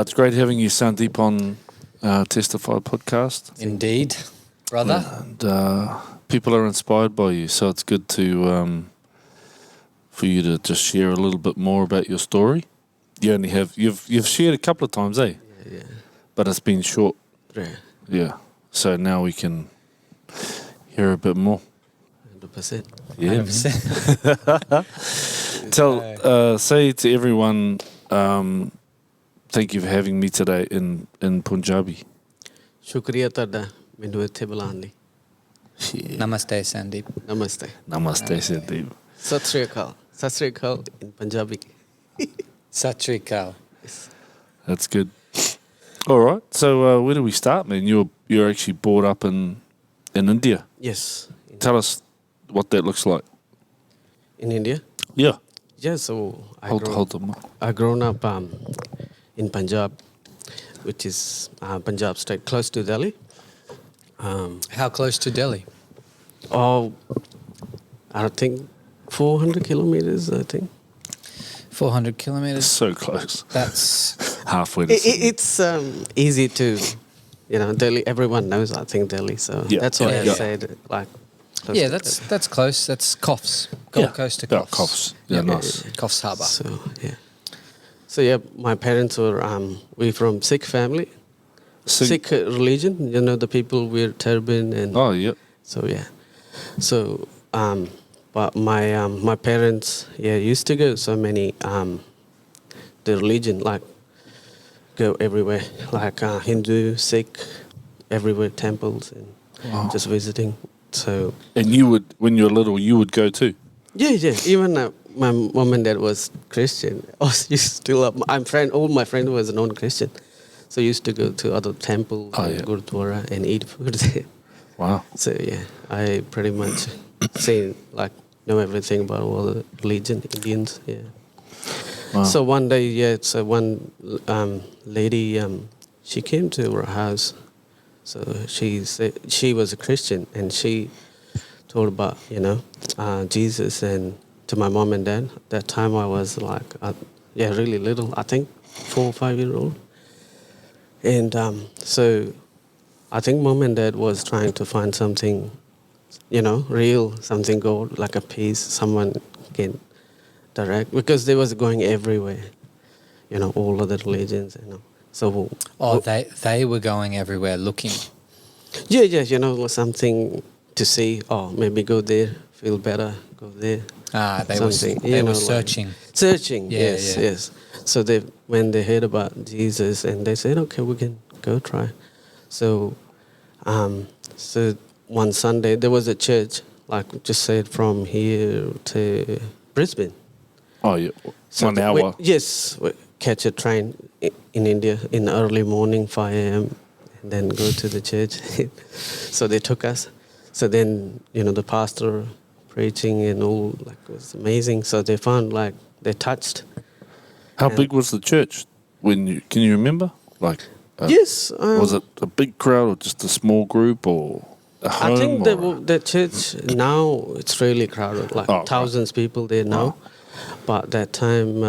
It's great having you, Sandeep, on Testify podcast. Indeed, brother. And people are inspired by you, so it's good to for you to just share a little bit more about your story. You've shared a couple of times, eh? Yeah. But it's been short. Yeah. So now we can hear a bit more. 100%. Yeah. 100%. Say to everyone, thank you for having me today in Punjabi. Shukriya tada ਮੈਨੂੰ ਇੱਥੇ ਬੁਲਾਉਣ ਲਈ. Namaste, Sandeep. Namaste. Namaste, Sandeep. Sat Sri Akal. Sat Sri Akal in Punjabi. Sat Sri Akal. That's good. All right. So where do we start, man? You're actually brought up in India. Yes. Tell us what that looks like. In India? Yeah. Yeah, so Hold them up. I grown up in Punjab, which is Punjab state, close to Delhi. How close to Delhi? Oh, I think 400 kilometers, I think. 400 kilometers. So close. That's Halfway to Sydney. It's easy to, Delhi. Everyone knows, I think, Delhi. So Yeah. that's why Yeah. I said like. close to Delhi. that's close. That's Coffs. Gold Coast to Yeah, Coffs. Coffs. Yeah, nice. Coffs Harbour. So my parents were we from Sikh family, Sikh religion. The people wear turban and Oh, yeah. but my parents used to go so many the religion like go everywhere like Hindu, Sikh, everywhere temples and just visiting. So And you would, when you were little, you would go too? yeah. Even my mom and dad was Christian. I used to love. All my friends was non-Christian, so I used to go to other temples, Gurdwara, and eat food there. Wow. So I pretty much know everything about all the religion, Indians. Yeah. Wow. So one day, one lady, she came to our house. So she said she was a Christian, and she told about Jesus and to my mom and dad. At that time I was like really little, I think 4 or 5 years old. And so I think mom and dad was trying to find something real, something gold, like a peace someone can direct, because they was going everywhere, all other religions, so They were going everywhere looking. something to see. Maybe go there, feel better, go there. They were searching. Searching, Yeah, yes. So when they heard about Jesus, and they said, okay, we can go try. So one Sunday there was a church, like just said from here to Brisbane. Oh, yeah. So 1 hour. we catch a train in India in the early morning, 5 a.m., and then go to the church. So they took us. So then, the pastor preaching and all, it was amazing. So they found, they touched. How big was the church? Can you remember? Yes. Was it a big crowd or just a small group or a home? I think the church now, it's really crowded, thousands of people there now. Wow. But that time,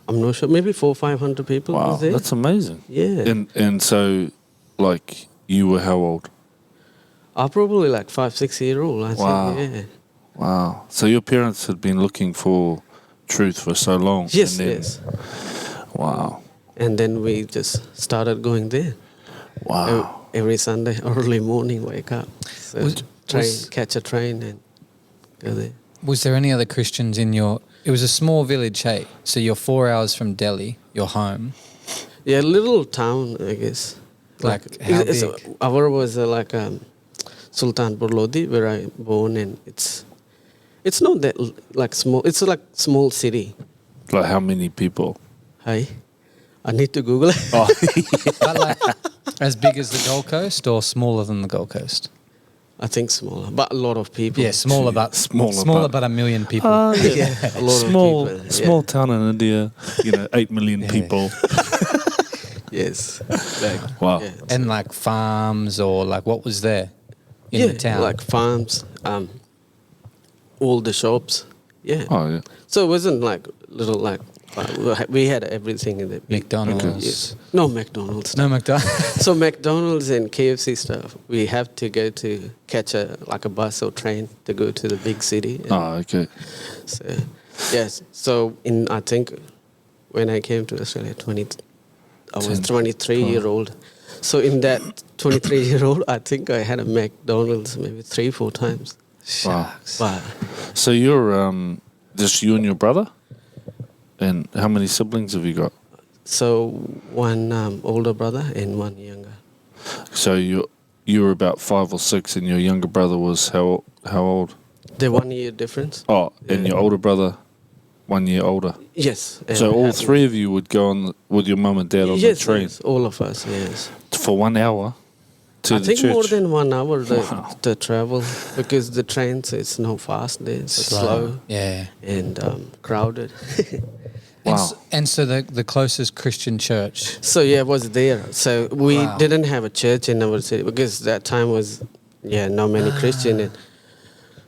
I'm not sure, maybe 400 or 500 people Wow, was there. that's amazing. Yeah. And so, you were how old? Probably 5, 6 years old, I think. Yeah. Wow. So your parents had been looking for truth for so long. Yes, and then, yes. Wow. And then we just started going there. Wow. Every Sunday, early morning, wake up. So catch a train and go there. Was there any other Christians in your... It was a small village, hey? So you're 4 hours from Delhi, your home. Yeah, little town, I guess. How big? Our was Sultanpur Lodi, where I born, and it's not that small. It's small city. Like how many people? Hi, I need to Google it. Oh, But as big as the Gold Coast or smaller than the Gold Coast? I think smaller, but a lot of people. Yeah, smaller, but about 1 million people. Yeah, a lot small, of people. small town in India. 8 million people. Yes. Wow. Yeah, And farms or what was there in the town? Farms, all the shops. Yeah. Oh, yeah. So it wasn't little We had everything in the McDonald's. Yes. No McDonald's. No McDonald's. So McDonald's and KFC stuff, we have to go to catch a bus or train to go to the big city. And Okay. so, yes. So I think when I came to Australia, I was 23-year-old. So in that 23-year-old, I think I had a McDonald's maybe 3-4 times. Shucks. But So you're just you and your brother? And how many siblings have you got? so one older brother and one younger. So you were about 5 or 6, and your younger brother was how old? The 1 year difference. Oh, and your older brother 1 year older. Yes. and So we all had- 3 of you would go on with your mum and dad on yes, the train yes, all of us. Yes. for 1 hour to I the think church. more than 1 hour Wow. to travel because the trains it's no fast there, it's slow Yeah. and crowded. Wow. And so the closest Christian church. So yeah, I was there. So we Wow. didn't have a church in our city because that time was not many Christian. And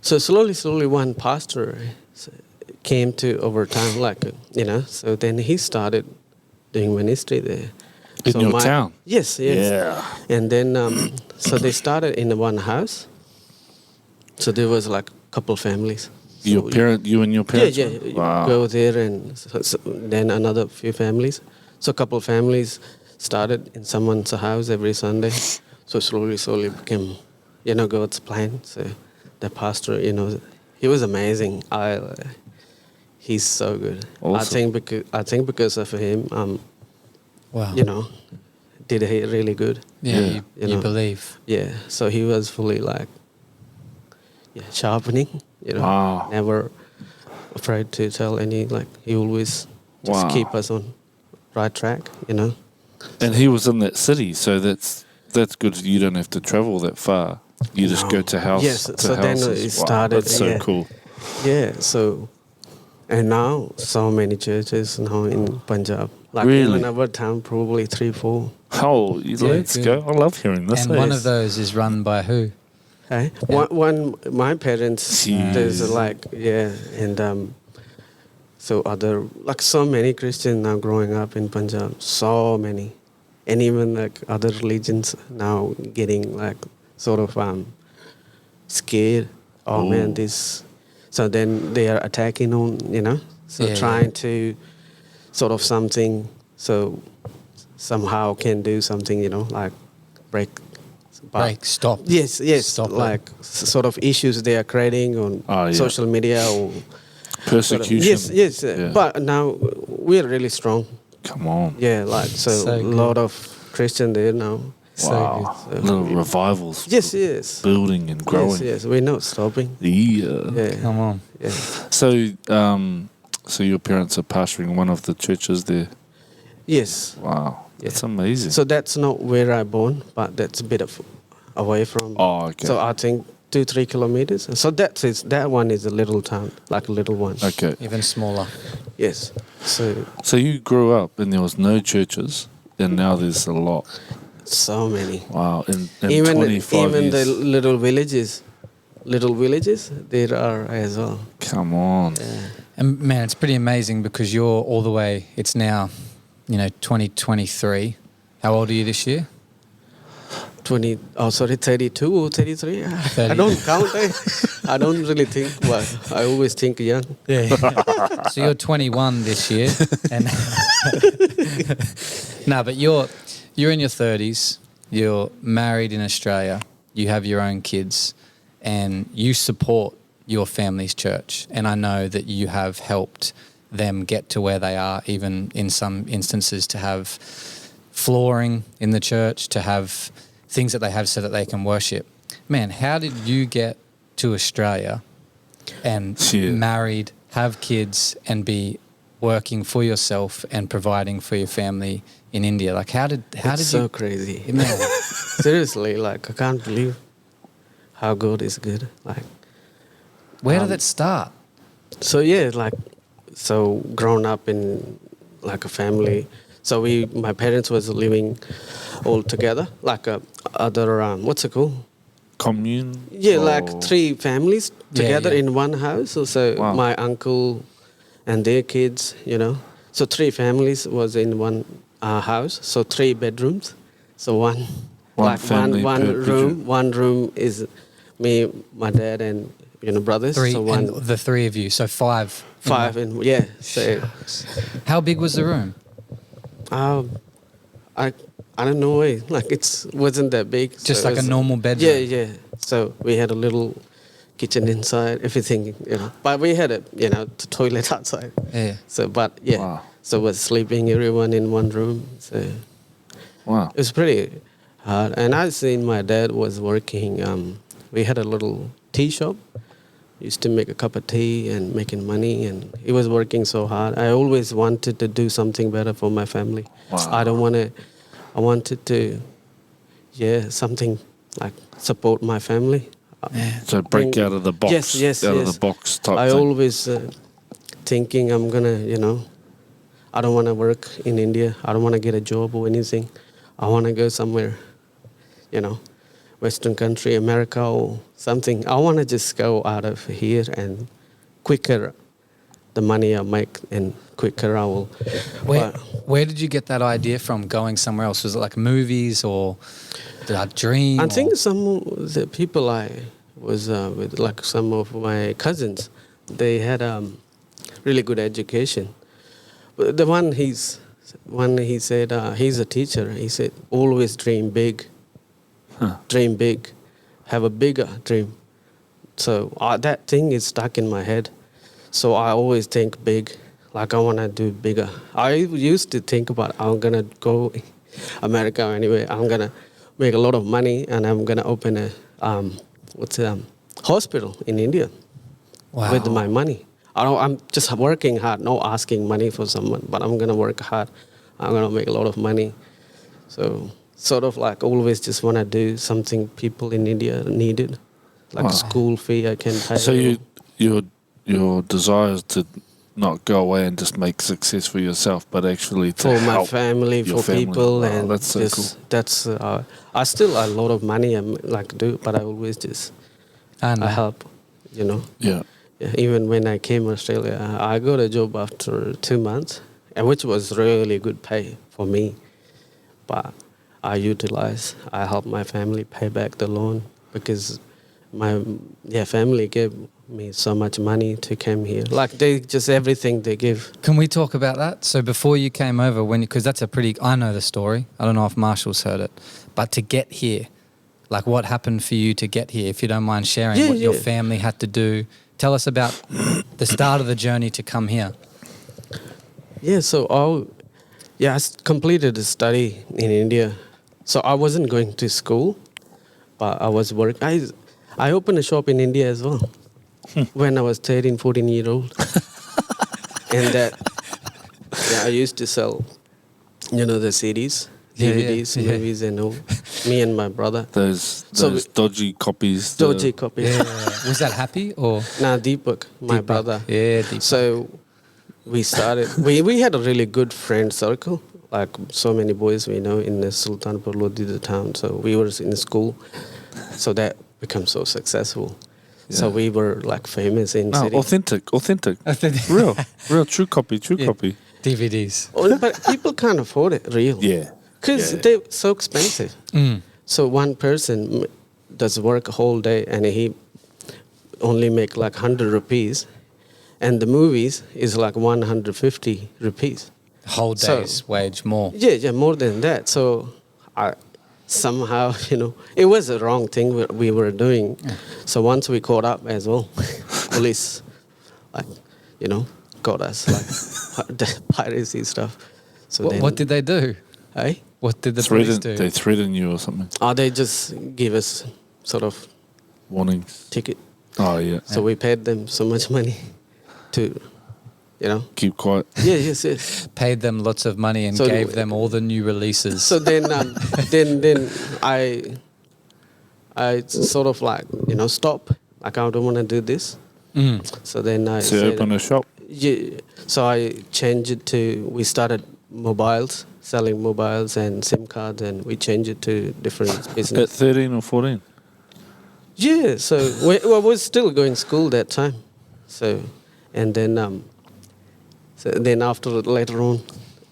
so slowly one pastor came to over time, So then he started doing ministry there. In So your town? Yes, yes. Yeah. And then so they started in one house. So there was like a couple families. You and your parents? Yeah. were? You Wow. go there and then another few families. So a couple families started in someone's house every Sunday. So slowly became, God's plan. So the pastor, he was amazing. He's so good. Awesome. I think because of him, Wow. did he really good. Yeah, Yeah. you know. believe. Yeah. So he was fully sharpening. Wow. Never afraid to tell any. He always just Wow. keep us on right track. And he was in that city, so that's good. You don't have to travel that far. You just go to house. Yes, to so then houses. it Wow, started, that's so yeah. cool. Yeah. So, and now so many churches now in Punjab. Really? in our town, probably 3-4. Oh, let's good. go. I love hearing this. And one of those is run by who? Hey? Yeah. One my parents. Jeez. There's and so other so many Christians now growing up in Punjab. So many, and even other religions now getting sort of scared. Oh man, Ooh. this. So then they are attacking on So Yeah, trying to sort of something so somehow can do something break. Break, stop. Yes, Stop it. sort of issues they are creating on Oh, yeah. social media or Persecution. Yes. Yeah. But now we're really strong. Come on. Yeah, so So a good. lot of Christian there now. So Wow. good. Little revivals. Yes. Building and growing. Yes, we're not stopping. Yeah. Yeah, Come on. yeah. So your parents are pastoring one of the churches there. Yes. Wow. That's amazing. So that's not where I born, but that's a bit of away from. Oh, okay. So I think 2-3 kilometers. So that one is a little town, like a little one. Okay. Even smaller. Yes. So you grew up and there was no churches, and now there's a lot. So many. Wow. In Even 25 years. the little villages, there are as well. Come on. And man, it's pretty amazing because you're all the way, it's now, 2023. How old are you this year? 32 or 33. I 30. don't count. I don't really think, but I always think young. Yeah. So you're 21 this year, and no, but you're in your 30s. You're married in Australia. You have your own kids, and you support your family's church. And I know that you have helped them get to where they are, even in some instances to have flooring in the church, to have things that they have so that they can worship. Man, how did you get to Australia and married, have kids, and be working for yourself and providing for your family in India? How did It's you? so crazy. Man, Seriously, I can't believe how God is good. where did it start? So so grown up in a family. So my parents was living all together, what's it called? Commune? Yeah, Or- 3 families Yeah, together yeah. in one house. So Wow. my uncle and their kids, So 3 families was in one house. So 3 bedrooms. So one family one per room. bedroom. One room is me, my dad, and brothers. Three, So and one the 3 of you, so 5. 5 and yeah. So How big was the room? I I don't know why. Like wasn't that big. Just so like it a was- normal bedroom? Yeah, yeah. So we had a little kitchen inside, everything, But we had a the toilet outside. Yeah. So but yeah. Wow. So was sleeping everyone in one room. So Wow. it was pretty hard. And I seen my dad was working. We had a little tea shop. Used to make a cup of tea and making money, and he was working so hard. I always wanted to do something better for my family. Wow. I don't want to. I wanted to, something like support my family. So break Bring- out of the box. Yes, yes, out yes. of the box type I thing. always thinking I'm gonna, I don't want to work in India. I don't want to get a job or anything. I want to go somewhere, Western country, America or something. I want to just go out of here and quicker the money I make and quicker I will. Where did you get that idea from, going somewhere else? Was it like movies, or did I dream? I or- think some of the people I was with, like some of my cousins, they had really good education. But the one he said, he's a teacher. He said, always dream big. Dream big. Have a bigger dream. So that thing is stuck in my head. So I always think big. Like I want to do bigger. I used to think about I'm going to go America anyway. I'm going to make a lot of money and I'm going to open a hospital in India with my money. I'm just working hard, not asking money for someone, but I'm going to work hard. I'm going to make a lot of money. So sort of like always just want to do something people in India needed, like a school fee I can pay. So your desire is to not go away and just make success for yourself, but actually to for my help family, your for family. people, Wow, and that's so just cool. that's I still a lot of money I like do, but I always just I know. I help, Yeah. Yeah, even when I came to Australia, I got a job after 2 months, and which was really good pay for me. But I help my family pay back the loan because my family gave me so much money to come here. Like they just everything they give. Can we talk about that? So before you came over, because that's I know the story. I don't know if Marshall's heard it, but to get here, like what happened for you to get here? If you don't mind sharing what your family had to do, tell us about the start of the journey to come here. Yeah, so I completed a study in India. So I wasn't going to school, but I was working. I opened a shop in India as well when I was 13, 14 years old. And I used to sell, the CDs, DVDs, movies and all. Me and my brother. Those So dodgy copies. Dodgy copies. Yeah. Was that Happy or? Nah, Deepak, my Deepak? brother. Yeah, Deepak. So we started, we had a really good friend circle, like so many boys we know in the Sultanpur Lodi, the town. So we were in school, so that became so successful. So we were like famous in city. Authentic. real, true copy. DVDs. But people can't afford it, real. Yeah. Because they're so expensive. So one person does work a whole day and he only make like 100 rupees. And the movies is like 150 rupees. Whole day's wage more. Yeah, more than that. So I somehow, it was a wrong thing we were doing. Yeah. So once we caught up as well, police, got us, like the piracy stuff. So What did they do? Hey? What did the police do? They threaten you or something. They just give us sort of Warnings. ticket. Oh, yeah. So we paid them so much money to, Keep quiet. Yes. Paid them lots of money and So gave them all the new releases. So then, then I sort of like, stop. Like I don't want to do this. So then I So you said, open a shop. Yeah. So I changed it to, we started mobiles, selling mobiles and SIM cards, and we changed it to different At business. 13 or 14? Yeah. So I was still going to school that time. So, and then So then after later on,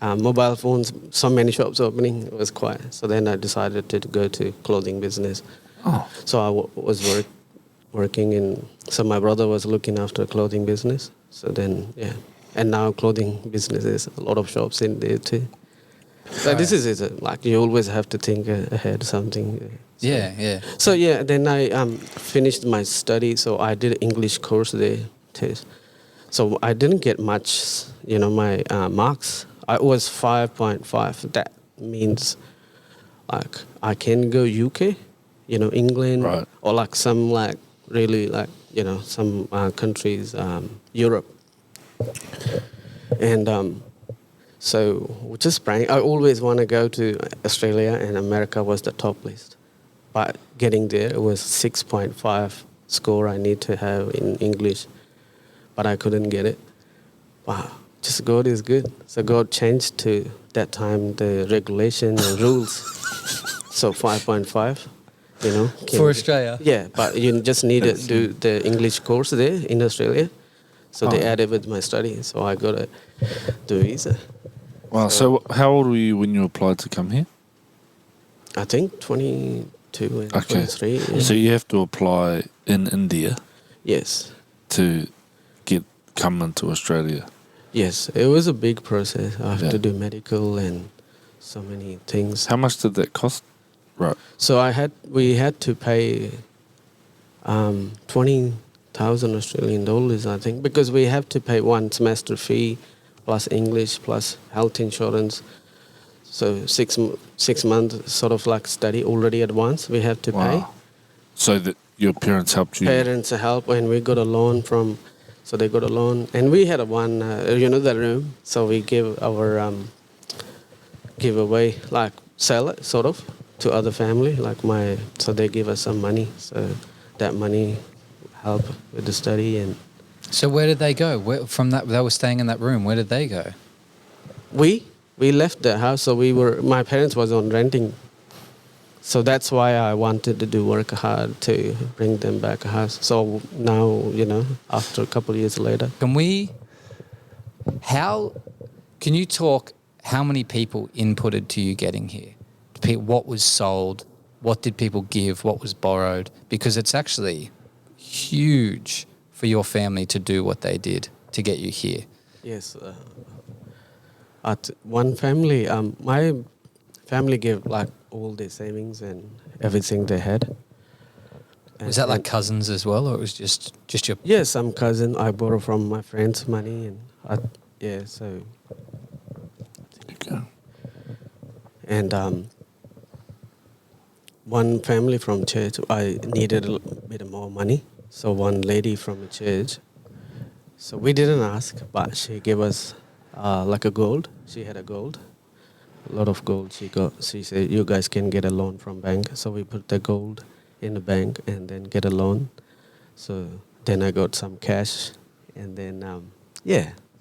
mobile phones, so many shops opening, it was quiet. So then I decided to go to clothing business. Oh, So I was working in. So my brother was looking after a clothing business. So then yeah, and now clothing business is a lot of shops in there too. So this is like you always have to think ahead something. So, Yeah. So yeah, then I finished my study. So I did an English course there too. So I didn't get much, my marks. I was 5.5. That means like I can go UK, England, Right. or like some like really like some countries, Europe, and so which is praying. I always want to go to Australia, and America was the top list. But getting there, it was 6.5 score I need to have in English, but I couldn't get it. Wow, just God is good. So God changed to that time the regulation and rules. So 5.5, For Australia? Yeah, but you just need to do the English course there in Australia. So they added with my study. So I got to do visa. wow. So how old were you when you applied to come here? I think 22 and Okay. 23. Yeah. So you have to apply in India Yes. to come into Australia. Yes, it was a big process. I have Yeah. to do medical and so many things. How much did that cost? Right. So we had to pay 20,000 Australian dollars, I think, because we have to pay one semester fee plus English plus health insurance. So 6 months sort of like study already advance we have to pay. Wow. So that your parents helped you. Parents help, and we got a loan from. So they got a loan, and we had the room. So we give our give away, like sell it sort of to other family, like so they give us some money. So that money help with the study. And So where did they go? From that, they were staying in that room. Where did they go? we left the house. So my parents was on renting. So that's why I wanted to do work hard to bring them back a house. So now, after a couple of years later. Can you talk, how many people inputted to you getting here? What was sold? What did people give? What was borrowed? Because it's actually huge for your family to do what they did to get you here. Yes. At one family, my family gave like all their savings and everything they had. Was that like cousins as well, or it was just your... Yes, some cousin. I borrow from my friends' money, and so. There you go. And one family from church, I needed a bit more money. So one lady from the church, so we didn't ask, but she gave us like a gold. She had a lot of gold she got. She said, you guys can get a loan from bank. So we put the gold in the bank and then get a loan. So then I got some cash, and then,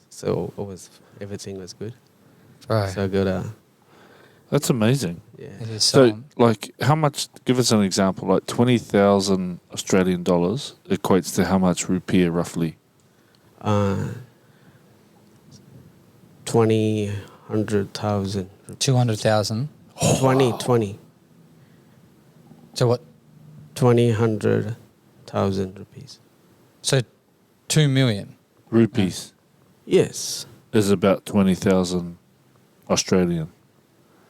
so everything was good. Right. So I got That's amazing. yeah. It is So, like, how much? Give us an example. Like 20,000 Australian dollars equates to how much rupiah roughly? 100,000. 200,000. 20. So what? 100,000 rupees. So 2 million. Rupees Yes. is about 20,000 Australian.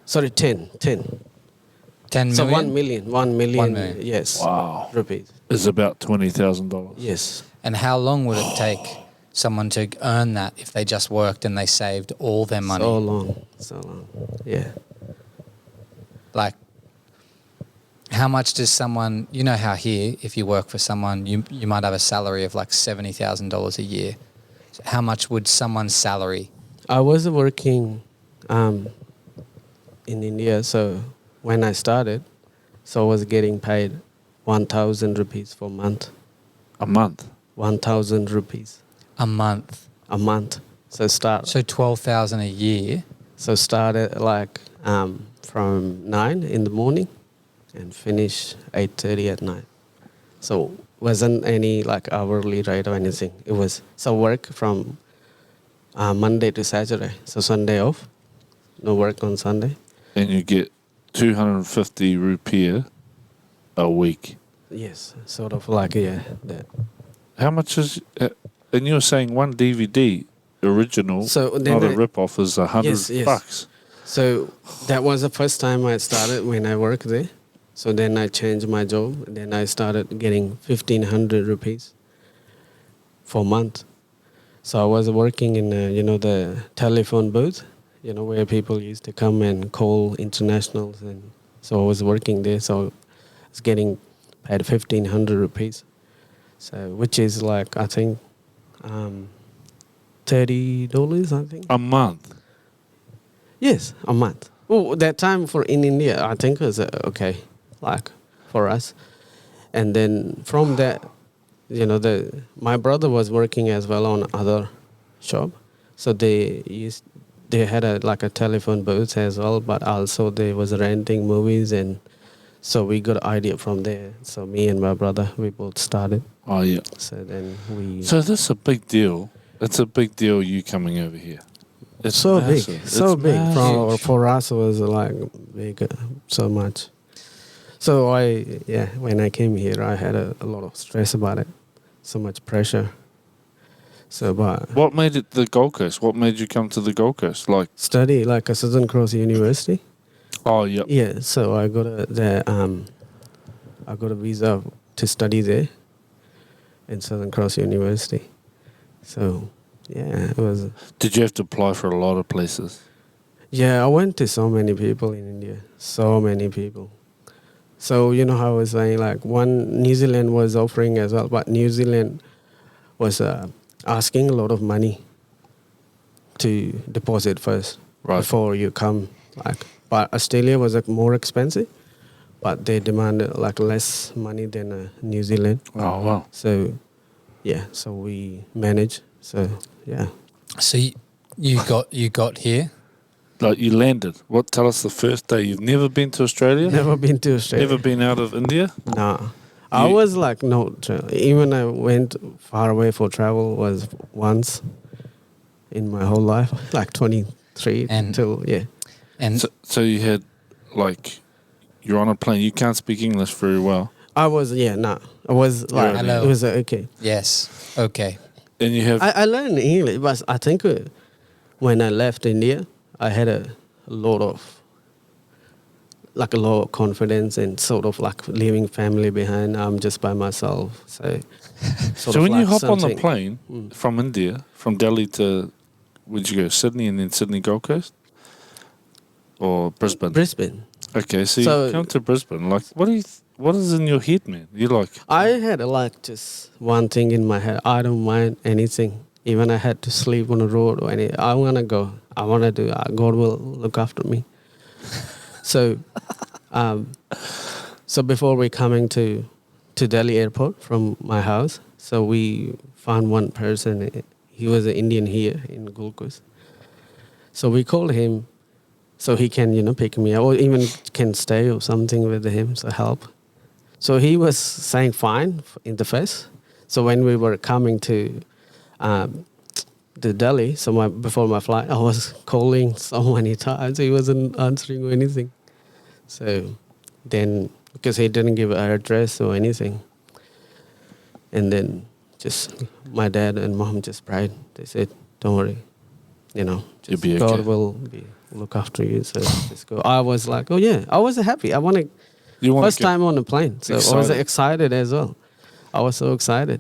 Sorry, 10. 10 So million? 1 million. 1 million. Yes. Wow. Rupees. Is about $20,000. Yes. And how long would it take someone to earn that if they just worked and they saved all their money? So long. Yeah. Like, how much does someone, how here, if you work for someone, you might have a salary of like $70,000 a year. So how much would someone's salary? I was working in India, so when I started, so I was getting paid 1,000 rupees for a month. A month? 1,000 rupees A month. a month. So So 12,000 a year. So started like from 9 in the morning and finish 8:30 at night. So wasn't any like hourly rate or anything. It was so work from Monday to Saturday. So Sunday off. No work on Sunday. And you get 250 rupiah a week. Yes, sort of like, yeah. That. How much is... and you're saying one DVD original, So then not a I- rip-off, is $100 Yes. bucks. So that was the first time I started when I worked there. So then I changed my job. And then I started getting 1,500 rupees for a month. So I was working in, the telephone booth, where people used to come and call internationals. And so I was working there. So I was getting paid 1,500 rupees. So, which is like, I think, $30, I think. A month. Yes, a month. Well, that time in India, I think it was okay, like for us. And then from that, my brother was working as well on other shop, so they had a telephone booth as well, but also they was renting movies, and so we got an idea from there. So me and my brother, we both started. Oh, yeah. So then we. So that's a big deal. It's a big deal, you coming over here. It's so massive. big, so It's big. massive. For us, it was like big, so much. So when I came here, I had a lot of stress about it, so much pressure. So, but What made it the Gold Coast? What made you come to the Gold Coast? Like, study like a Southern Cross University. oh, yeah. Yeah, so I got a visa to study there in Southern Cross University. So, yeah, it was. Did you have to apply for a lot of places? Yeah, I went to so many people in India. So many people. So, how I was saying, like, one New Zealand was offering as well, but New Zealand was asking a lot of money to deposit first before you come. But Australia was more expensive, but they demanded less money than New Zealand. Oh, wow. So, yeah, so we managed. So, yeah. So you got here. Like, you landed. What? Tell us the first day. You've never been to Australia? Never been to Australia. Never been out of India? Nah. I was like, no, even I went far away for travel was once in my whole life, like 23 till, yeah. And So you had, like, you're on a plane. You can't speak English very well. I was, I was like, Hello. it was okay. yes, okay. And you have... I learned English, but I think when I left India, I had a lot of confidence and sort of like leaving family behind. I'm just by myself. So when you hop on the plane from India, from Delhi to, where'd you go, Sydney and then Sydney Gold Coast? Or Brisbane? Brisbane. Okay, so you come to Brisbane. Like, what is in your head, man? You're like... I had just one thing in my head. I don't mind anything. Even I had to sleep on the road or anything. I want to go. I want to do. God will look after me. So before we coming to Delhi airport from my house, so we found one person. He was an Indian here in Gold Coast. So we called him so he can, pick me up or even can stay or something with him, so help. So he was saying fine in the first. So when we were coming to Delhi, so before my flight, I was calling so many times. He wasn't answering or anything. So then, because he didn't give an address or anything. And then just my dad and mom just prayed. They said, don't worry, just be God okay. will look after you. So just go. I was like, oh yeah, I was happy. I want to, first time on the plane. So I was excited as well. I was so excited.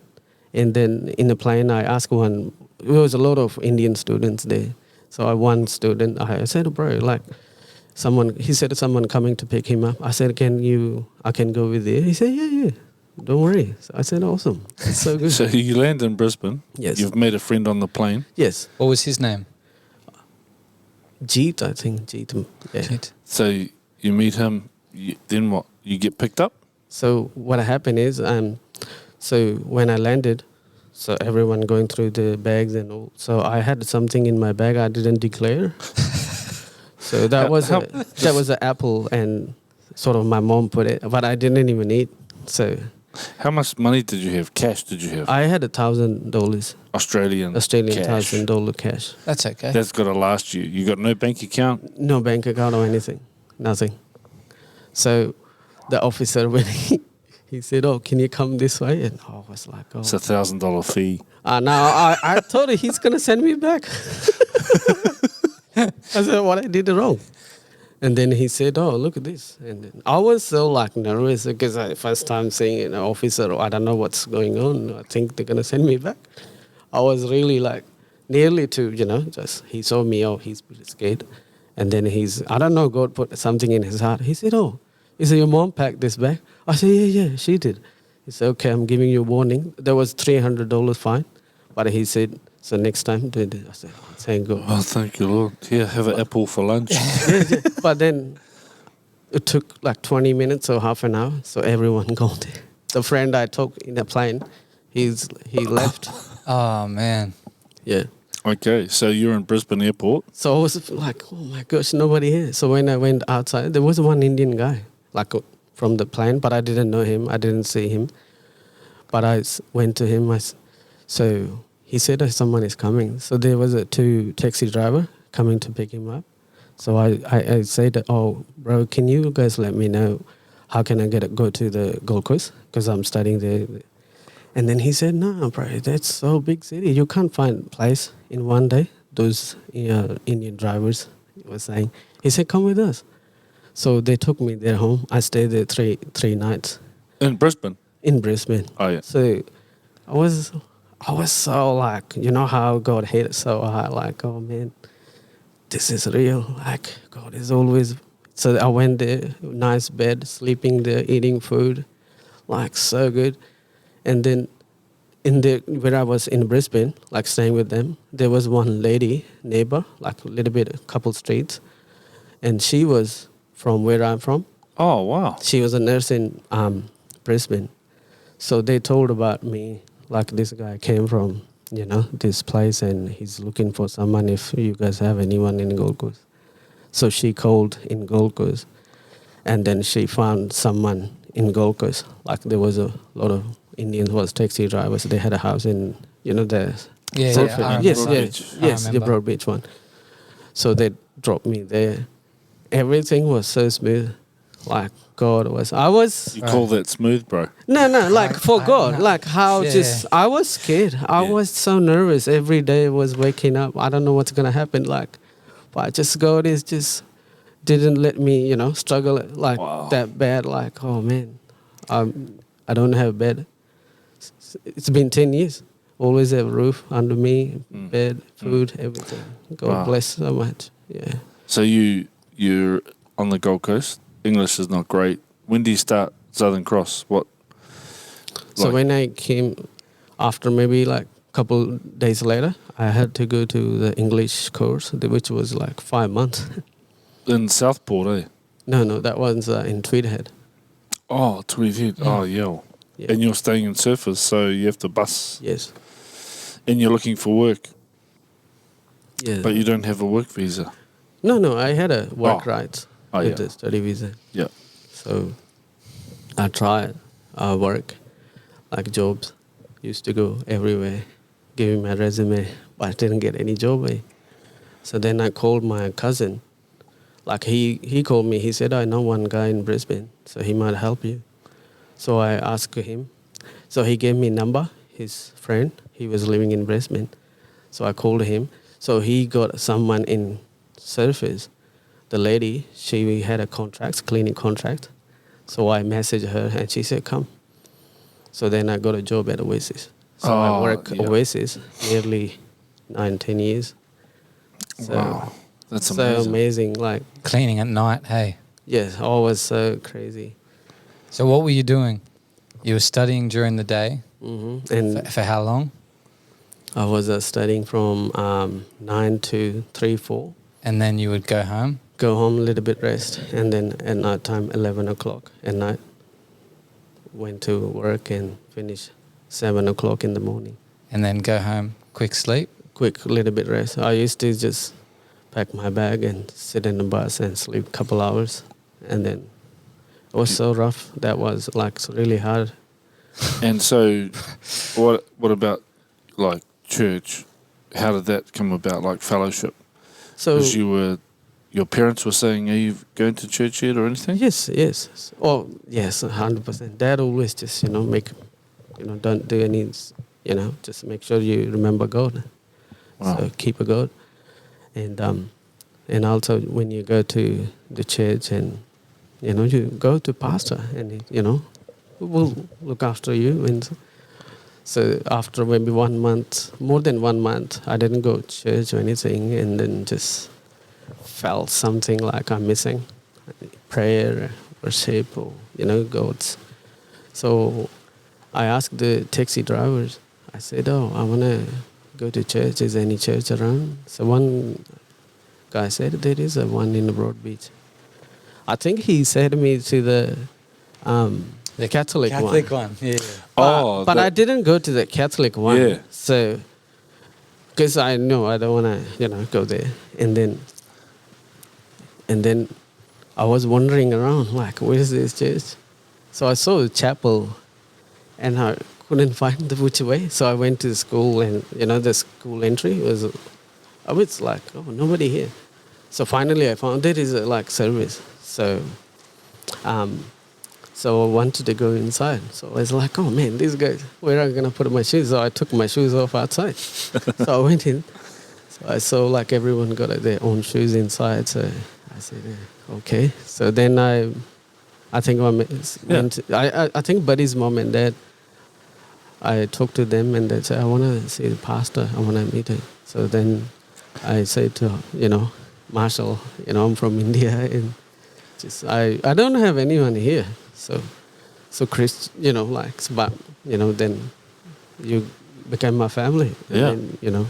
And then in the plane, I asked there was a lot of Indian students there. So one student, I said, bro, he said someone coming to pick him up. I said, I can go with you? He said, yeah, don't worry. So I said, awesome. It's so good. So you land in Brisbane. Yes. You've made a friend on the plane. Yes. What was his name? Jeet, I think. Jeet. Yeah. Jeet. So you meet him. Then what? You get picked up? So what happened is, so when I landed, so everyone going through the bags and all. So I had something in my bag I didn't declare. So that was an apple, and sort of my mom put it, but I didn't even eat. So How much money did you have? Cash did you have? I had $1,000, Australian Australian cash. $1,000 cash. That's okay. That's got to last you. You got no bank account? No bank account or anything, nothing. So the officer, when he said, "Oh, can you come this way?" And I was like, "Oh." It's $1,000 fee. Now I thought he's gonna send me back. I said, "What I did wrong?" And then he said, "Oh, look at this." And then I was so like nervous because I first time seeing an officer. I don't know what's going on. I think they're gonna send me back. I was really like nearly to just he saw me. Oh, he's pretty scared. And then I don't know. God put something in his heart. He said, "Oh, he said your mom packed this bag." I said, "Yeah, she did." He said, "Okay, I'm giving you a warning." There was $300 fine, but he said, "So next time do it." I said, "Oh, thank God." Oh, thank you, Lord. Here, have an apple for lunch. Yeah. But then it took like 20 minutes or half an hour, so everyone gone there. The friend I took in the plane, he left. Oh man. Yeah. Okay, so you're in Brisbane Airport. So I was like, oh my gosh, nobody here. So when I went outside, there was one Indian guy, like from the plane, but I didn't know him. I didn't see him. But I went to him. So he said that someone is coming. So there was two taxi driver coming to pick him up. So I said, "Oh, bro, can you guys let me know how can I go to the Gold Coast? Because I'm studying there." And then he said, "No, bro, that's so big city. You can't find place in one day." Those Indian drivers were saying. He said, "Come with us." So they took me there home. I stayed there three nights. In Brisbane? In Brisbane. Oh, yeah. So I was so like, how God hit it so hard, like, oh man, this is real. Like God is always. So I went there, nice bed, sleeping there, eating food, like so good. And then where I was in Brisbane, like staying with them, there was one lady, neighbor, like a little bit, a couple streets. And she was from where I'm from. Oh, wow. She was a nurse in Brisbane. So they told about me, like this guy came from, this place and he's looking for someone if you guys have anyone in Gold Coast. So she called in Gold Coast and then she found someone in Gold Coast. Like there was a lot of Indians was taxi drivers. They had a house in, the Yeah, Broadbeach. I Yes, remember. yes, I the remember. Broadbeach one. So they dropped me there. Everything was so smooth. Like God was. You call that smooth, bro? No, like for God. no. Like how Yeah. I was scared. I Yeah. was so nervous. Every day I was waking up. I don't know what's going to happen. Like, but just God is just didn't let me, struggle like Wow. that bad. Like, oh man, I don't have bed. It's been 10 years. Always have a roof under me, bed, food, everything. God Wow. bless so much. Yeah. So you're on the Gold Coast. English is not great. When do you start Southern Cross? What? So like- when I came, after maybe like a couple days later, I had to go to the English course, which was like 5 months. In Southport, eh? No, that was in Tweedhead. Oh, Tweedhead. Oh, yeah. Yeah. And you're staying in Surfers, so you have to bus. Yes. And you're looking for work, Yeah. but you don't have a work visa. No, I had a work Oh. rights Oh, with yeah. the study visa. Yeah. So I tried work, like jobs. Used to go everywhere, giving my resume, but I didn't get any job. So then I called my cousin. Like he called me. He said, "I know one guy in Brisbane, so he might help you." So I asked him. So he gave me number, his friend. He was living in Brisbane. So I called him. So he got someone in Surfers. The lady, she had a contract, cleaning contract. So I messaged her and she said, "Come." So then I got a job at Oasis. So I Oh, worked yeah. Oasis nearly 9-10 years. So, Wow. That's so amazing. amazing. Like, Cleaning at night, hey. yes, always so crazy. So what were you doing? You were studying during the day. And For how long? I was studying from 9 to 3, 4. And then you would go home? Go home a little bit rest. And then at night time, 11 o'clock at night. Went to work and finished 7 o'clock in the morning. And then go home, quick sleep? Quick little bit rest. I used to just pack my bag and sit in the bus and sleep a couple hours. And then it was so rough. That was like really hard. And so, what about like church? How did that come about? Like fellowship? So Because your parents were saying, "Are you going to church yet or anything?" yes. Oh, yes, 100%. Dad always just, don't do any, just make sure you remember God. Wow. So keep a God. And also when you go to the church and, you go to pastor and, who will look after you. And so after maybe 1 month, more than 1 month, I didn't go to church or anything, and then just felt something like I'm missing prayer, worship, or God's. So I asked the taxi drivers. I said, "Oh, I want to go to church. Is there any church around?" So one guy said, "There is a one in the Broad Beach." I think he said me to the Catholic one. Catholic one, yeah. But I didn't go to the Catholic one. Yeah. So, because I know I don't want to, go there. And then I was wandering around, like, where is this church? So I saw a chapel, and I couldn't find the which way. So I went to the school, and, the school entry I was like, oh, nobody here. So finally I found there is a service. So I wanted to go inside. So I was like, oh man, these guys, where am I going to put my shoes? So I took my shoes off outside. So I went in. So I saw everyone got their own shoes inside. So I said, okay. So then I think I think Buddy's mom and dad, I talked to them and they said, I want to see the pastor. I want to meet him. So then I said to, Marshall, I'm from India and I don't have anyone here. So Chris, but, then you became my family. Yeah. And then,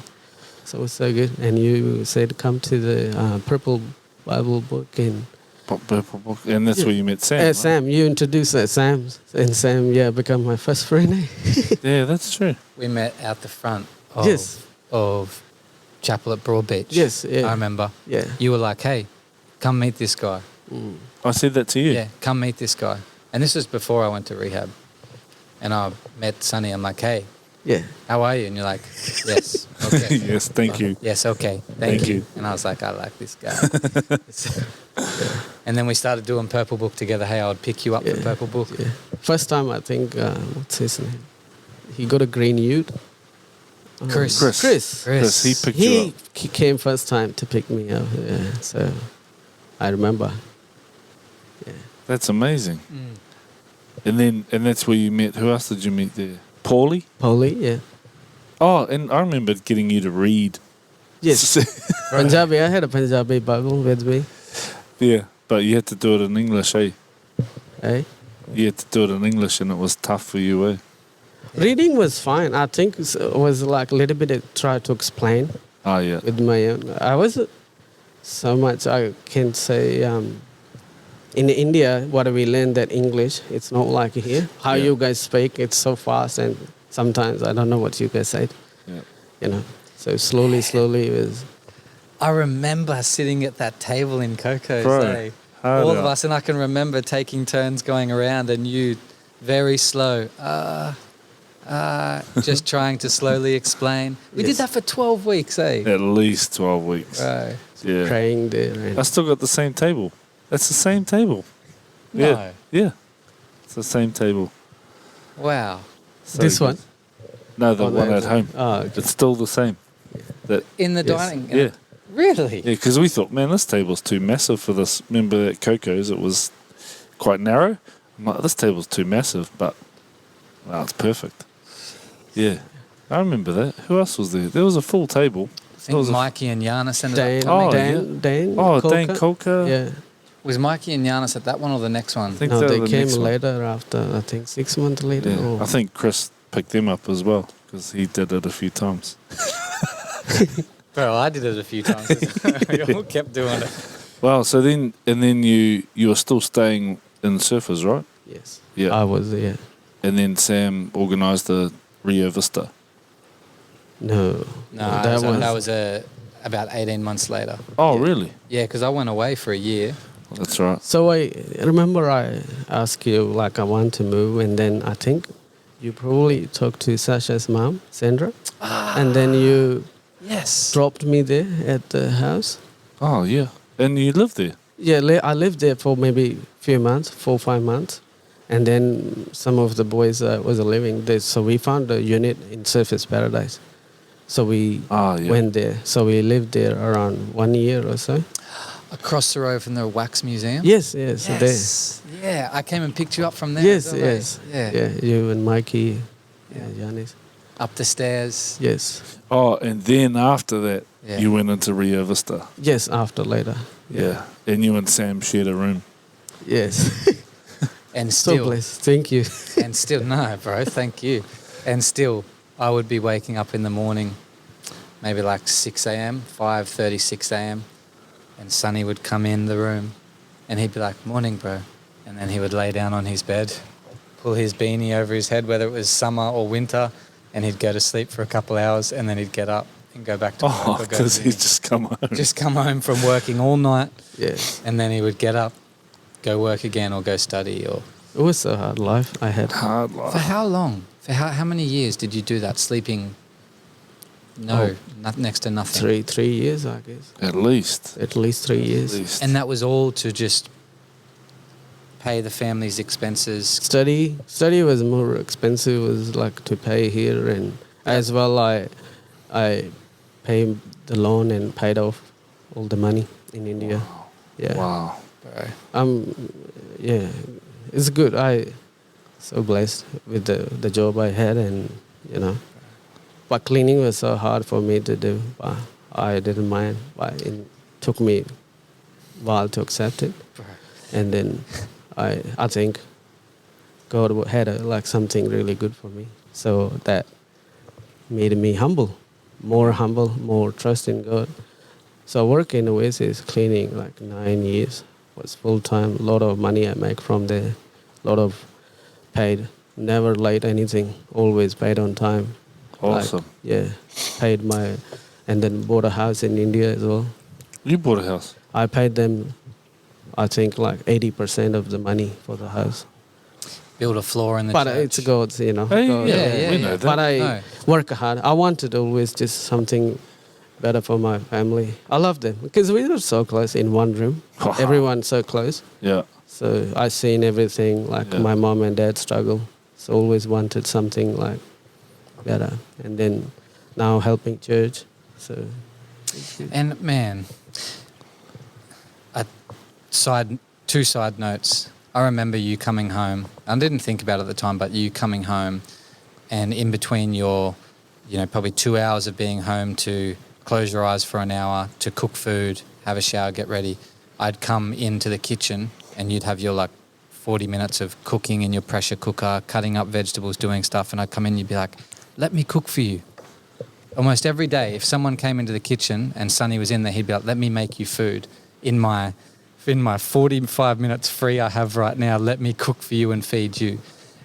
so it's so good. And you said, come to the Purple Bible book and Purple book, and that's where you met Sam. Right? Sam, you introduced Sam, and Sam, become my first friend. Yeah, that's true. We met out the front of Chapel at Broad Beach. Yes, yeah. I remember. Yeah. You were like, hey, come meet this guy. I said that to you. Yeah, come meet this guy. And this was before I went to rehab. And I met Sonny. I'm like, hey, Yeah. how are you? And you're like, yes, okay. Yes, thank you. Yes, okay, thank you. And I was like, I like this guy. And then we started doing Purple Book together. Hey, I would pick you up for Purple Book. Yeah. First time, I think, what's his name? He got a green ute. Chris. Chris, he picked you up. He came first time to pick me up. Yeah. So I remember. Yeah. That's amazing. And that's where you met. Who else did you meet there? Paulie? Paulie, yeah. Oh, and I remember getting you to read. Yes. Punjabi. I had a Punjabi Bible with me. Yeah, but you had to do it in English, eh? Eh? You had to do it in English, and it was tough for you, eh? Reading was fine. I think it was a little bit of try to explain. Oh, yeah. With my own. I was so much, I can say, in India, what we learned that English, it's not like here. How you guys speak, it's so fast, and sometimes I don't know what you guys say. Yeah. So slowly it was. I remember sitting at that table in Coco's, Bro, all of us, and I can remember taking turns going around and you very slow, just trying to slowly explain. We did that for 12 weeks, eh? At least 12 weeks. Right. Yeah. Praying there. I still got the same table. That's the same table. No. Yeah. Yeah. It's the same table. Wow. So This good. one? No, the one at home. Oh, okay. It's still the same. That, In the Yes. dining. yeah. Really? Yeah, because we thought, man, this table's too massive for this. Remember at Coco's, it was quite narrow. I'm like, this table's too massive, but wow, it's perfect. Yeah, I remember that. Who else was there? There was a full table. I think Mikey and Giannis ended Dan, up coming. Dan Dan Colker? Colker. Yeah. Was Mikey and Giannis at that one or the next one? I think No, they they were the came next one. later after, I think 6 months later. Yeah. or- I think Chris picked them up as well because he did it a few times. Bro, I did it a few times. We all kept doing it. Well, so then you were still staying in Surfers, right? Yes. Yeah. I was, yeah. And then Sam organised the Rio Vista. No. No, that was about 18 months later. Oh, really? Yeah, because I went away for a year. That's right. So I remember I asked you, I want to move, and then I think you probably talked to Sasha's mom, Sandra, and then you Yes. dropped me there at the house. Oh, yeah. And you live there? Yeah, I lived there for maybe few months, 4 or 5 months, and then some of the boys was living there. So we found a unit in Surface Paradise. So we went there. So we lived there around 1 year or so. Across the road from the Wax Museum? Yes. Yes. Yeah, I came and picked you up from there. Yes, as well, yes. Yeah. Yeah, you and Mikey, Yeah. Giannis. Up the stairs. Yes. Oh, and then after that, Yeah. you went into Rio Vista. Yes, after later. Yeah. And you and Sam shared a room. Yes. And So still, blessed. Thank you. and still, no, bro, thank you. And still, I would be waking up in the morning, maybe like 6 a.m., 5:30, 6 a.m., and Sonny would come in the room and he'd be like, morning, bro. And then he would lay down on his bed, pull his beanie over his head, whether it was summer or winter, and he'd go to sleep for a couple hours and then he'd get up and go back to work. Oh, or go to because uni. he's just come home. Just come home from working all night Yes. and then he would get up, go work again or go study. Or It was a hard life I had. Hard for life. how long? For how many years did you do that? Sleeping? No, next to nothing. 3 years, I guess. At least. At least 3 years. At least. And that was all to just pay the family's expenses. Study was more expensive. Was like to pay here, and as well I paid the loan and paid off all the money in India. Yeah. Wow. Bro. Yeah, it's good. I so blessed with the job I had, and but cleaning was so hard for me to do. But I didn't mind. But it took me a while to accept it, Bro. and then I think God had like something really good for me. So that made me humble, more trust in God. So I work in Oasis cleaning like 9 years. Was full time. A lot of money I make from there. A lot of paid. Never late anything. Always paid on time. Awesome. Paid and then bought a house in India as well. You bought a house. I paid them, I think like 80% of the money for the house. Build a floor in the But church. it's God's, Hey, God, yeah, we know that. But I No. work hard. I wanted always just something better for my family. I love them because we were so close in one room. Wow. Everyone so close. Yeah. So I seen everything like Yeah. my mom and dad struggle. So always wanted something like better. And then now helping church. So And man, two side notes. I remember you coming home. I didn't think about it at the time, but you coming home, and in between your, probably 2 hours of being home to close your eyes for an hour, to cook food, have a shower, get ready, I'd come into the kitchen and you'd have your like 40 minutes of cooking in your pressure cooker, cutting up vegetables, doing stuff, and I'd come in and you'd be like, let me cook for you. Almost every day, if someone came into the kitchen and Sonny was in there, he'd be like, let me make you food in my 45 minutes free I have right now. Let me cook for you and feed you.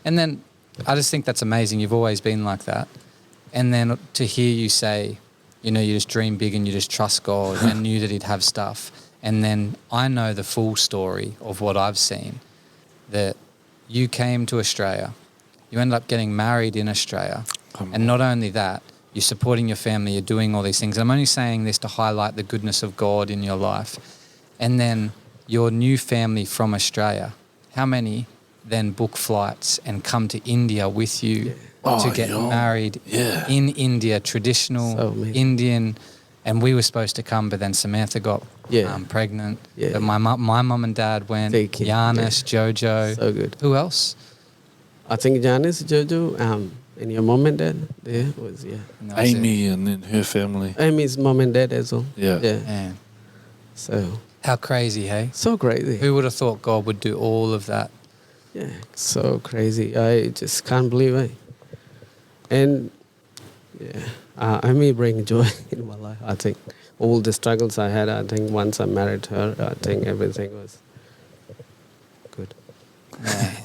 And then I just think that's amazing. You've always been like that. And then to hear you say, you just dream big and you just trust God and knew that he'd have stuff. And then I know the full story of what I've seen, that you came to Australia, you ended up getting married in Australia. And not only that, you're supporting your family, you're doing all these things. I'm only saying this to highlight the goodness of God in your life. And then your new family from Australia, how many then book flights and come to India with you to get married in India, traditional Indian. And we were supposed to come, but then Samantha got pregnant. Yeah. But my mum and dad went, Thank you. Giannis, Jojo. So good. Who else? I think Janice, Jojo, and your mom and dad there was, And that was Amy and then her family. Amy's mom and dad as well. Yeah. it. Man, So, how crazy, hey? so crazy. Who would have thought God would do all of that? Yeah, so crazy. I just can't believe it. And Amy bring joy in my life. I think all the struggles I had, I think once I married her, I think everything was good. Man.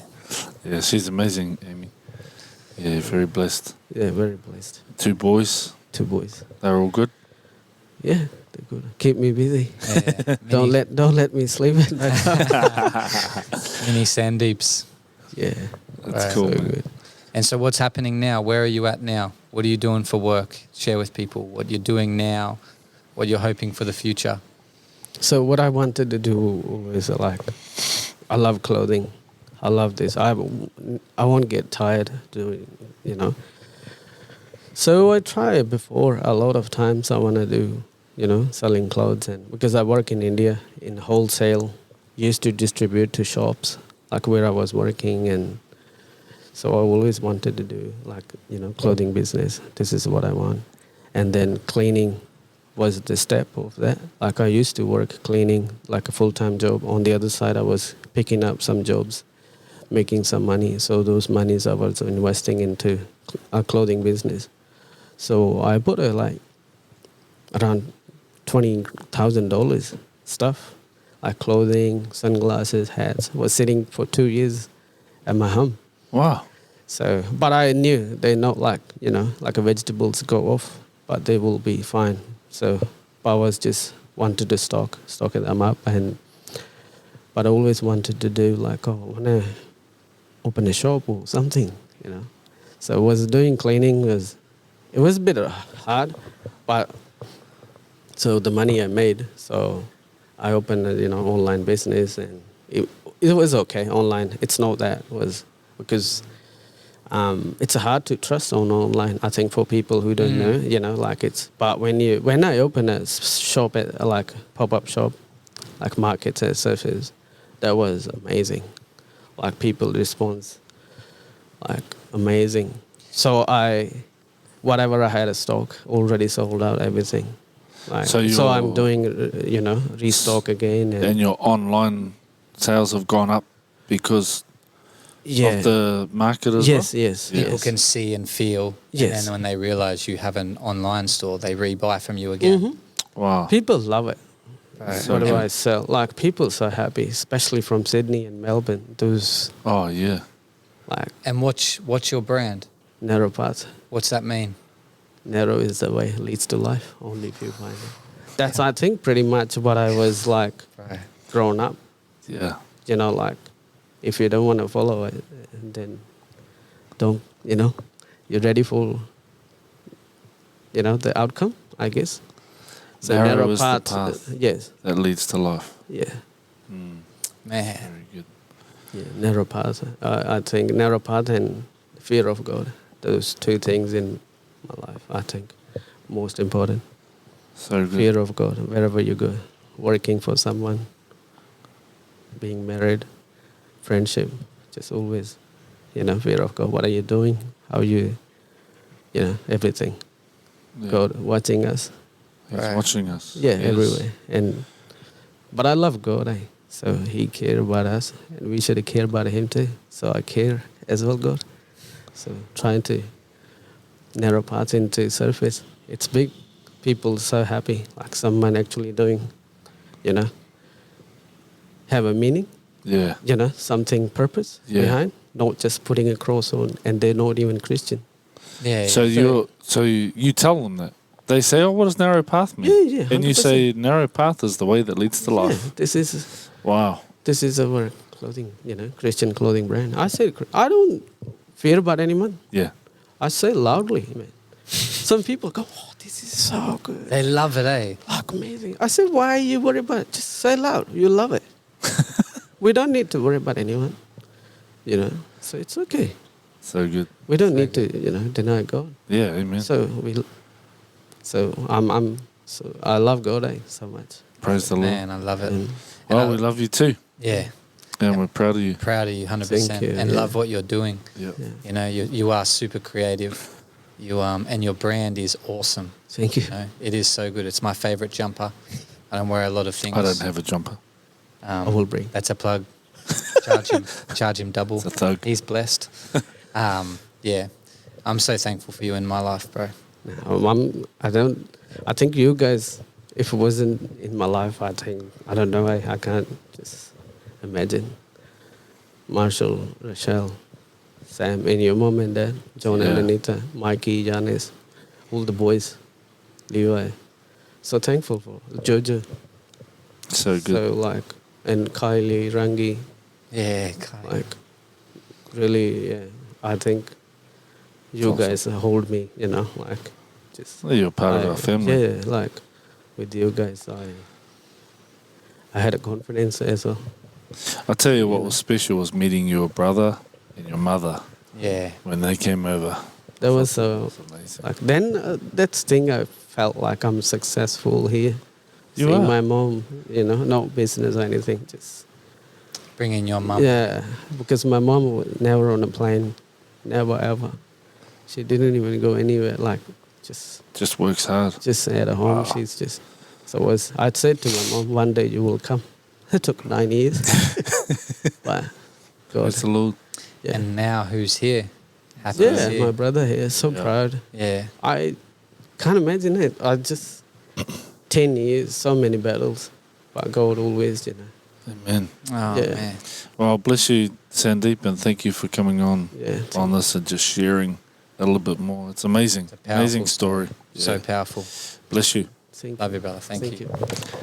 Yeah, she's amazing, Amy. Yeah, very blessed. Yeah, very blessed. 2 boys. 2 boys. They're all good. Yeah, they're good. Keep me busy. Yeah. Don't let me sleep at night. Mini Sandeeps. Yeah, That's Right. cool, so man. good. And so what's happening now? Where are you at now? What are you doing for work? Share with people what you're doing now, what you're hoping for the future. So what I wanted to do was like, I love clothing. I love this. I won't get tired doing, you know. So I tried before a lot of times. I want to do, you know, selling clothes, and because I work in India in wholesale, used to distribute to shops like where I was working, and so I always wanted to do like, you know, clothing business. This is what I want, and then cleaning was the step of that. Like I used to work cleaning like a full-time job. On the other side, I was picking up some jobs, making some money. So those monies I was investing into a clothing business. So I put like around $20,000 stuff, like clothing, sunglasses, hats. Was sitting for 2 years at my home. Wow. So, but I knew they're not like, you know, like a vegetables go off, but they will be fine. So, but I was just wanted to stock them up, but I always wanted to do like, I want to open a shop or something, you know. So I was doing cleaning it was a bit hard, but so the money I made, so I opened a, you know, online business, and it was okay online. It's not that was because it's hard to trust on online. I think for people who don't know, you know, like it's. But when I open a shop at like pop-up shop, like markets and surface, that was amazing. Like people respond, like amazing. So whatever I had a stock already sold out everything. Like, so I'm doing, you know, restock again. And your online sales have gone up because of the market as well? Yes. People can see and feel. Yes. And then when they realize you have an online store, they rebuy from you again. Mm-hmm. Wow. People love it. Right. So whatever I sell, like people are so happy, especially from Sydney and Melbourne. Those. Oh, yeah. Like. And what's your brand? Narrow path. What's that mean? Narrow is the way leads to life. Only if you find it. That's I think pretty much what I was like growing up. Yeah. You know, like if you don't want to follow it, then don't. You know, you're ready for. You know the outcome, I guess. So narrow is path, the path yes. that leads to life. Yeah. Man. Very good. Yeah, narrow path. I think narrow path and fear of God. Those two things in my life, I think, most important. So good. Fear of God, wherever you go. Working for someone, being married, friendship, just always, you know, fear of God. What are you doing? How you, you know, everything. Yeah. God watching us. He's watching us. Yeah, Yes. everywhere. But I love God, so He cares about us, and we should care about Him too. So I care as well, God. So trying to narrow paths into surface. It's big. People so happy, like someone actually doing, you know, have a meaning. Yeah. You know, something purpose behind, not just putting a cross on, and they're not even Christian. Yeah. So you tell them that. They say, "Oh, what does narrow path mean?" Yeah, 100%. And you say, "Narrow path is the way that leads to life." Yeah, this is our clothing, you know, Christian clothing brand. I say, I don't fear about anyone. Yeah. I say loudly, man. Some people go, "Oh, this is so good. They love it, eh? Like amazing." I said, "Why are you worried about it? Just say loud. You love it." We don't need to worry about anyone, you know. So it's okay. So good. We don't need to, you know, deny God. Yeah, amen. So I love God so much. Praise the Lord. Man, I love it. Well, we love you too. Yeah. And we're proud of you. Proud of you, 100%. Thank you, and yeah. love what you're doing. Yeah. You know, you are super creative. You and your brand is awesome. Thank you. You know, it is so good. It's my favorite jumper. I don't wear a lot of things. I don't have a jumper. I will bring. That's a plug. Charge him double. It's a thug. He's blessed. Yeah. I'm so thankful for you in my life, bro. I think you guys, if it wasn't in my life, I don't know, I can't just imagine. Marshall, Rochelle, Sam, and your mom and dad, John and Anita, Mikey, Janice, all the boys, Levi. So thankful for Jojo. So good. So and Kylie, Rangi, Yeah, Kai. really, I think you Awesome. guys hold me, you know, like just. Well, you're part of our family. Yeah, like with you guys, I had a confidence as well. I'll tell you what was special was meeting your brother and your mother Yeah. when they came over. That was amazing. like then that's thing I felt like I'm successful here. You Seeing are. my mom, you know, no business or anything, just Bring in your mum. yeah, because my mom was never on a plane, never ever. She didn't even go anywhere. Like Just works hard. just at home. She's just so I'd said to my mom, one day you will come. It took 9 years, but God, It's a little. yeah, And now who's here? Happy he's yeah, here. my brother here, so Yeah. proud. Yeah. I can't imagine it. I just 10 years, so many battles, but God always, you know. Amen. Oh, Yeah. man. Well, bless you, Sandeep, and thank you for coming on Yeah, this and just sharing a little bit more. It's amazing. It's a powerful Amazing story. So Yeah. powerful. Bless you. thank Love you. you, brother. Thank you. you.